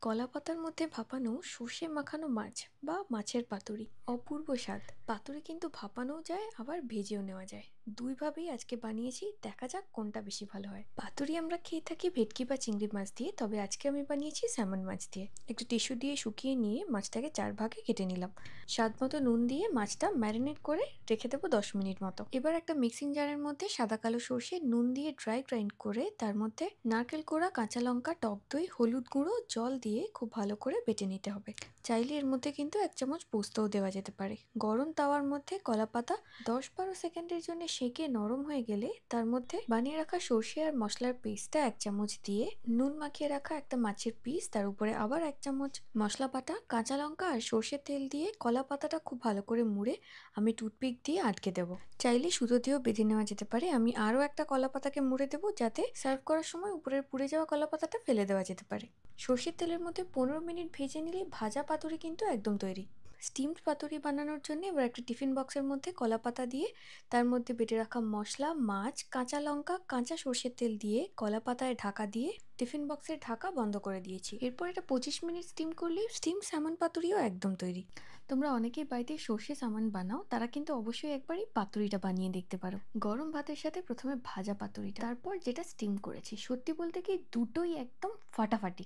কলা পাতার মধ্যে ভাপানো সর্ষে মাখানো মাছ বা মাছের পাতুরি অপূর্ব স্বাদ। পাতুরি কিন্তু ভাপানোও যায় আবার ভেজেও নেওয়া যায়। দুইভাবেই আজকে বানিয়েছি, দেখা যাক কোনটা বেশি ভালো হয়। পাতুরি আমরা খেয়ে থাকি ভেটকি বা চিংড়ি মাছ দিয়ে, তবে আজকে আমি বানিয়েছি স্যামন মাছ দিয়ে। একটু টিস্যু দিয়ে শুকিয়ে নিয়ে মাছটাকে 4 ভাগে কেটে নিলাম। স্বাদ মতো নুন দিয়ে মাছটা ম্যারিনেট করে রেখে দেবো 10 মিনিট মতো। এবার একটা মিক্সিং জারের মধ্যে সাদা কালো সর্ষে নুন দিয়ে ড্রাই গ্রাইন্ড করে তার মধ্যে নারকেল কোড়া, কাঁচা লঙ্কা, টক দই, হলুদ গুঁড়ো, জল দিয়ে খুব ভালো করে বেটে নিতে হবে। চাইলে এর মধ্যে কিন্তু 1 চামচ পোস্তও দেওয়া যেতে পারে। গরম তাওয়ার মধ্যে কলা পাতা 10-12 সেকেন্ডের জন্য সেকে নরম হয়ে গেলে তার মধ্যে বানিয়ে রাখা সর্ষে আর মশলার পেস্টটা 1 চামচ দিয়ে নুন মাখিয়ে রাখা একটা মাছের পিস, তার উপরে আবার 1 চামচ মশলা বাটা, কাঁচা লঙ্কা আর সর্ষের তেল দিয়ে কলা পাতাটা খুব ভালো করে মুড়ে আমি টুথপিক দিয়ে আটকে দেবো। চাইলে সুতো দিয়েও বেঁধে নেওয়া যেতে পারে। আমি আরও একটা কলা পাতাকে মুড়ে দেবো যাতে সার্ভ করার সময় উপরের পুড়ে যাওয়া কলা পাতাটা ফেলে দেওয়া যেতে পারে। সর্ষের তেলের মধ্যে 15 মিনিট ভেজে নিলে ভাজা পাতুরি কিন্তু একদম তৈরি। স্টিমড পাতুরি বানানোর জন্য এবার একটা টিফিন বক্সের মধ্যে কলা পাতা দিয়ে তার মধ্যে বেটে রাখা মশলা, মাছ, কাঁচা লঙ্কা, কাঁচা সর্ষের তেল দিয়ে কলা পাতায় ঢাকা দিয়ে টিফিন বক্সের ঢাকা বন্ধ করে দিয়েছি। এরপর এটা 25 মিনিট স্টিম করলেই স্টিম স্যামন পাতুরিও একদম তৈরি। তোমরা অনেকেই বাড়িতে সর্ষে সামান বানাও, তারা কিন্তু অবশ্যই একবারই পাতুরিটা বানিয়ে দেখতে পারো। গরম ভাতের সাথে প্রথমে ভাজা পাতুরিটা, তারপর যেটা স্টিম করেছি, সত্যি বলতে কি দুটোই একদম ফাটাফাটি।